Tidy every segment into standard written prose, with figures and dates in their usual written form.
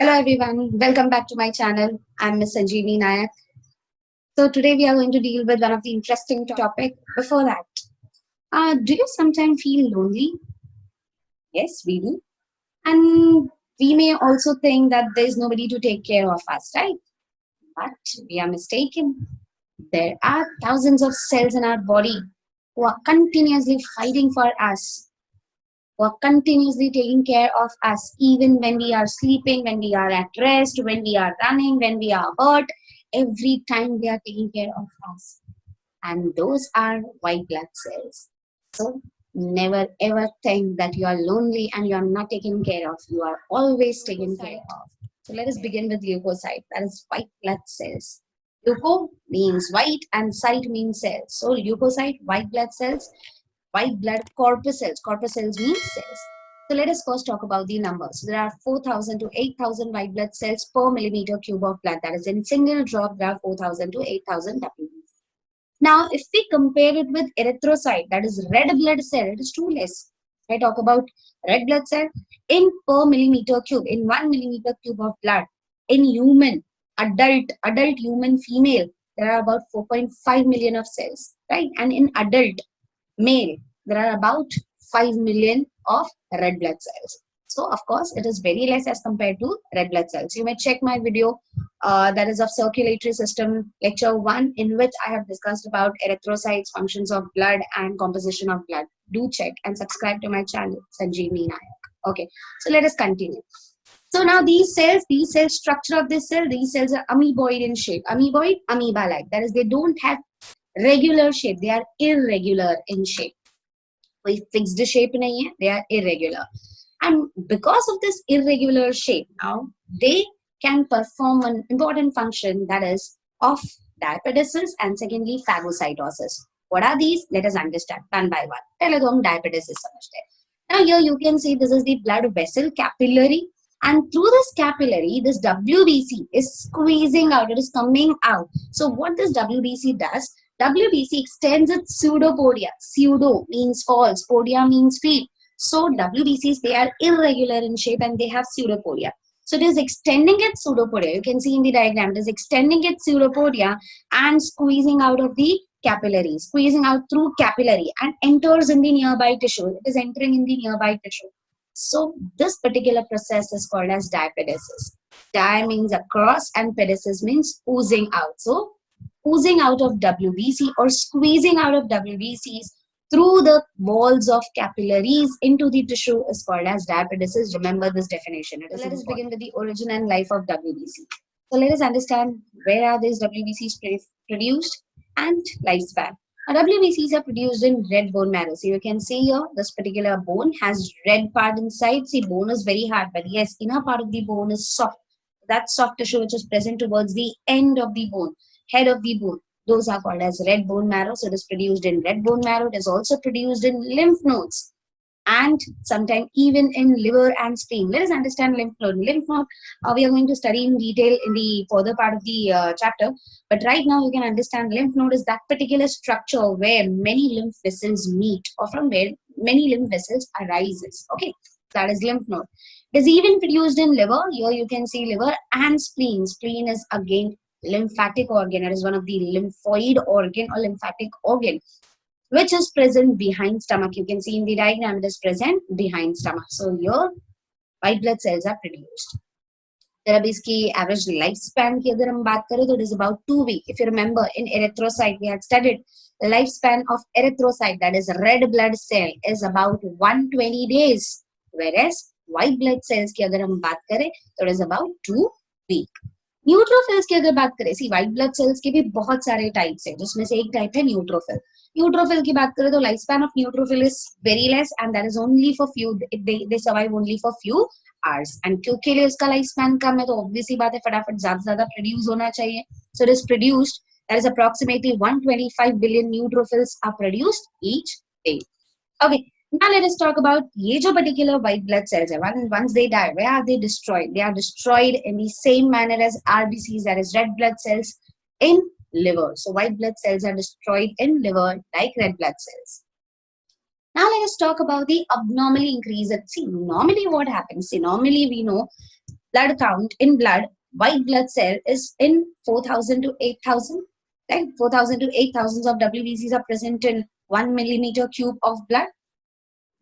Hello everyone, welcome back to my channel. I'm Miss Sanjeevani Nayak. So today we are going to deal with one of the interesting topic. Before that, do you sometimes feel lonely? Yes, we do. And we may also think that there's nobody to take care of us, right? But we are mistaken. There are thousands of cells in our body who are continuously fighting for us, who are continuously taking care of us, even when we are sleeping, when we are at rest, when we are running, when we are hurt. Every time they are taking care of us. And those are white blood cells. So never ever think that you are lonely and you are not taken care of. You are always taken care of. So let us begin with leukocyte, that is white blood cells. Leuko means white and cyte means cells. So leukocyte, white blood cells, white blood corpuscles. Corpuscles means cells. So let us first talk about the numbers. There are 4,000 to 8,000 white blood cells per millimeter cube of blood. That is, in single drop, there are 4,000 to 8,000 WBCs. Now, if we compare it with erythrocyte, that is red blood cell, it is too less. I talk about red blood cell in per millimeter cube, in 1 millimeter cube of blood. In human, adult human female, there are about 4.5 million of cells, right? And in adult male, there are about 5 million of red blood cells. So, of course, it is very less as compared to red blood cells. You may check my video that is of circulatory system, lecture 1, in which I have discussed about erythrocytes, functions of blood, and composition of blood. Do check and subscribe to my channel, Sanjeevani Nayak. Okay, so let us continue. So now these cells, structure of this cell, these cells are amoeboid in shape. Amoeboid, amoeba-like. That is, they don't have regular shape. They are irregular in shape. कोई fixed shape nahi hai, they are irregular. And because of this irregular shape, now they can perform an important function, that is of diapedesis and secondly phagocytosis. What are these? Let us understand one by one. पहले तो हम diapedesis समझते हैं. Now here you can see this is the blood vessel capillary, and through this capillary, this WBC is squeezing out, it is coming out. So what this WBC does, WBC extends its pseudopodia. Pseudo means false, podia means field. So WBCs, they are irregular in shape and they have pseudopodia. So it is extending its pseudopodia. You can see in the diagram, it is extending its pseudopodia and squeezing out of the capillary, squeezing out through capillary and enters in the nearby tissue. It is entering in the nearby tissue. So this particular process is called as diapedesis. Di means across and pedesis means oozing out. So oozing out of WBC or squeezing out of WBCs through the walls of capillaries into the tissue is called as diapedesis. Remember this definition. So let us begin with the origin and life of WBC. So let us understand where are these WBCs produced and lifespan. Now, WBCs are produced in red bone marrow. So you can see here, this particular bone has red part inside. See, bone is very hard, but yes, inner part of the bone is soft. That soft tissue which is present towards the end of the bone, head of the bone, those are called as red bone marrow. So it is produced in red bone marrow. It is also produced in lymph nodes and sometimes even in liver and spleen. Let us understand lymph node. Lymph node, we are going to study in detail in the further part of the chapter. But right now you can understand lymph node is that particular structure where many lymph vessels meet or from where many lymph vessels arises. Okay, that is lymph node. It is even produced in liver. Here you can see liver and spleen. Spleen is again lymphatic organ. It is one of the lymphoid organ or lymphatic organ which is present behind stomach. You can see in the diagram it is present behind stomach. So here white blood cells are produced. फिर अब इसकी average lifespan की अगर हम बात करें तो it is about 2 weeks. If you remember in erythrocyte we had studied the lifespan of erythrocyte, that is red blood cell, is about 120 days, whereas white blood cells की अगर हम बात करें तो it is about 2 weeks. Neutrophils की अगर बात करें, सी व्हाइट ब्लड सेल्स के भी बहुत सारे टाइप्स हैं, जिसमें से एक टाइप है न्यूट्रोफिल. न्यूट्रोफिल की बात करें तो life span of neutrophil is very less and that is only for few, they survive only for few hours. And क्योंकि लिए इसका लाइफ स्पैन कम है तो ऑब्वियसली बात है फटाफट ज्यादा प्रोड्यूस होना चाहिए. So it is produced, that is approximately 125 billion neutrophils are produced each day. Okay, now let us talk about ये जो particular white blood cells है, once they die, where are they destroyed? They are destroyed in the same manner as RBCs, that is red blood cells, in liver. So white blood cells are destroyed in liver like red blood cells. Now let us talk about the abnormally increased. See, normally what happens? See, normally we know blood count in blood, white blood cell is in 4,000 to 8,000. Right? 4,000 to 8,000 of WBCs are present in 1 millimeter cube of blood.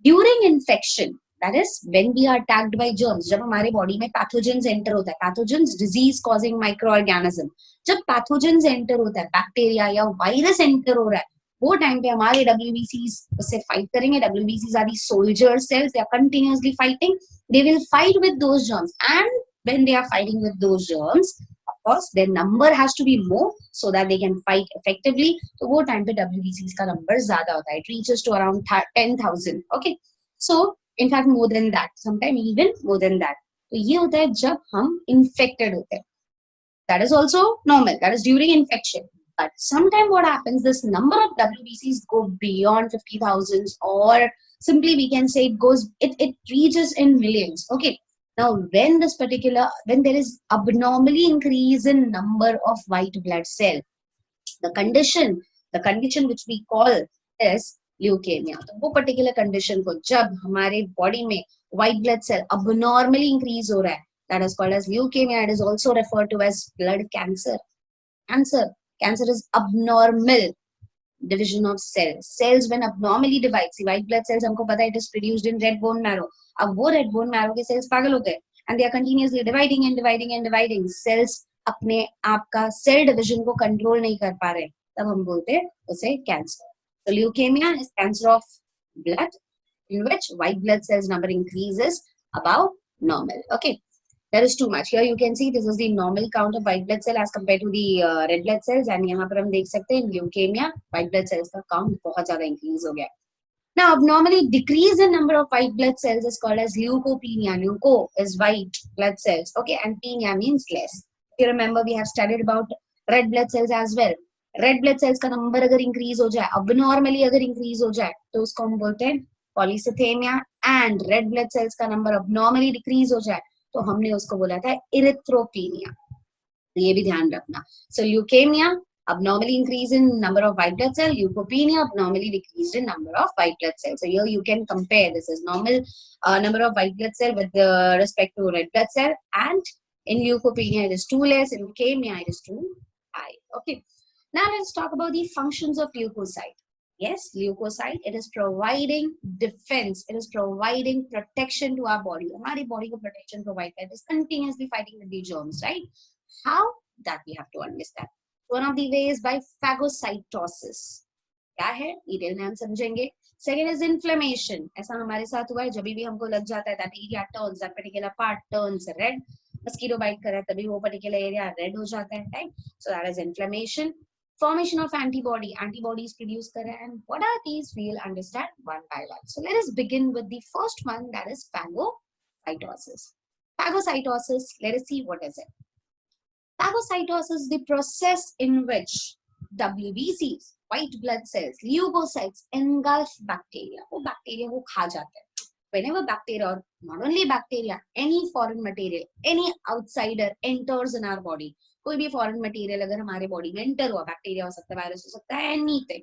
During infection, that is when we are attacked by germs, जब हमारे body में pathogens enter होता है, pathogens disease causing microorganism, जब pathogens enter होता है, bacteria या virus enter हो रहा है, वो टाइम पे हमारे WBCs उससे fight करेंगे. WBCs are the soldier cells, they are continuously fighting. They will fight with those germs, and when they are fighting with those germs, of course their number has to be more so that they can fight effectively. तो वो time पे WBCs का number ज्यादा होता है. It reaches to around 10,000. Okay, so in fact more than that, sometimes even more than that. तो ये होता है जब हम infected होते हैं. That is also normal. That is during infection. But sometimes what happens, this number of WBCs go beyond 50,000, or simply we can say it reaches in millions. Okay. Now, when there is abnormally increase in number of white blood cell, the condition which we call is leukemia. तो वो particular condition को जब हमारे body में white blood cell abnormally increase हो रहा है, that is called as leukemia. It is also referred to as blood cancer. Cancer is abnormal division of cells. Cells when abnormally divide. See, white blood cells हमको पता है, it is produced in red bone marrow. अब वो red bone marrow के cells पागल होते हैं, and they are continuously dividing. Cells अपने आप का cell division को control नहीं कर पा रहे, तब हम बोलते हैं उसे cancer. So leukemia is cancer of blood in which white blood cells number increases above normal. Okay. There is too much. Here you can see this is the normal count of white blood cell as compared to the red blood cells, and यहाँ पर हम देख सकते हैं leukemia white blood cells का count बहुत ज़्यादा increase हो गया. Now, abnormally decrease in number of white blood cells is called as leukopenia. Leuko is white blood cells, okay, and penia means less. If you remember, we have studied about red blood cells as well. Red blood cells का number अगर increase हो जाए, abnormally अगर increase हो जाए, तो उसको हम बोलते हैं polycythemia, and red blood cells का number abnormally decrease हो जाए, तो हमने उसको बोला था erythropenia. तो ये भी ध्यान रखना. So leukemia, abnormally increase in number of white blood cell. Leukopenia, abnormally decreased in number of white blood cells. So here you can compare. This is normal number of white blood cell with respect to red blood cell, and in leukopenia it is too less. In leukemia it is too high. Okay. Now let's talk about the functions of leukocyte. Yes, leukocyte, it is providing defense. It is providing protection to our body. Our body को protection provide. It is continuously fighting with the germs, right? How? That we have to understand. One of the ways by phagocytosis. क्या है? Detail में हम समझेंगे. Second is inflammation. ऐसा हमारे साथ हुआ है, जब भी हमको लग जाता है, that area turns, that particular part turns red. Mosquito bite कर रहा है, तभी वो particular area red हो जाता है, right? So that is inflammation. Formation of antibodies produced kar rahe, and what are these? We'll understand one by one. So let us begin with the first one, that is phagocytosis. Phagocytosis, let us see what is it. Phagocytosis is the process in which WBCs, white blood cells, leukocytes engulf bacteria. वो bacteria को खा जाते हैं. Whenever bacteria, or not only bacteria, any foreign material, any outsider enters in our body, कोई भी foreign material अगर हमारे body में enter हुआ, bacteria हो सकता है, virus हो सकता है, anything.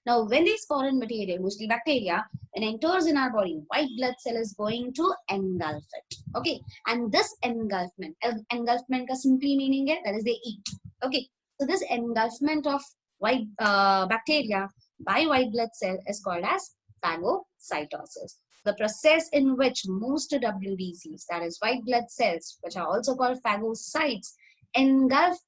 Now, when this foreign material, mostly bacteria, when enters in our body, white blood cell is going to engulf it. Okay, and this engulfment का simply meaning है, that is they eat. Okay, so this engulfment of white bacteria by white blood cell is called as phagocytosis. The process in which most WBCs, that is white blood cells, which are also called phagocytes, engulf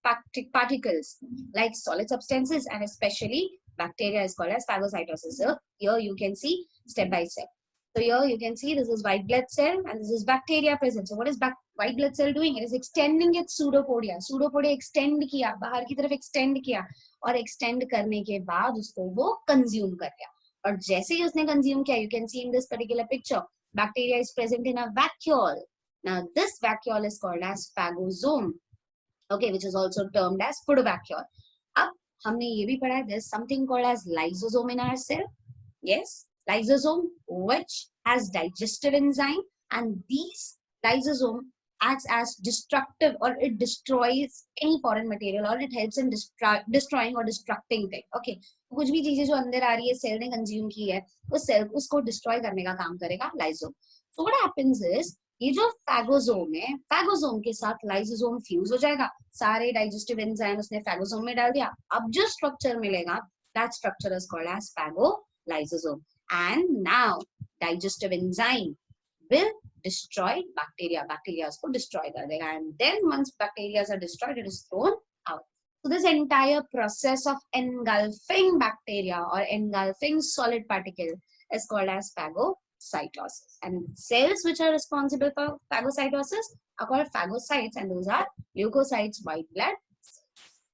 particles like solid substances, and especially bacteria is called as phagocytosis. So here you can see step by step. So here you can see this is white blood cell and this is bacteria present. So what is white blood cell doing? It is extending its pseudopodia. Pseudopodia extend किया, बाहर की तरफ extend किया, और extend करने के बाद उसको वो consume कर लिया. और जैसे ही उसने consume किया, you can see in this particular picture, bacteria is present in a vacuole. Now this vacuole is called as phagosome. Okay, which is also termed as pseudovacuole. अब हमने ये भी पढ़ा है, there is something called as lysosome in our cell. Yes, lysosome which has digestive enzyme, and these lysosome acts as destructive, or it destroys any foreign material, or it helps in destroying or destructing thing. Okay, कुछ भी चीजें जो अंदर आ रही है cell ने consume की है, वो सेल उसको डिस्ट्रॉय करने का काम करेगा lysosome. So what happens is ये जो फैगोसोम है, फैगोसोम के साथ लाइसोसोम फ्यूज हो जाएगा, सारे डाइजेस्टिव एंजाइम उसने फैगोसोम में डाल दिया, अब जो स्ट्रक्चर मिलेगा that structure is called as phagolysosome. And now digestive enzyme will destroy bacteria. Bacteria को destroy कर देगा, and then once bacteria are destroyed, it is thrown out. So this entire process of engulfing bacteria or engulfing solid particle is called as phagocytosis. And cells which are responsible for phagocytosis are called phagocytes, and those are leukocytes, white blood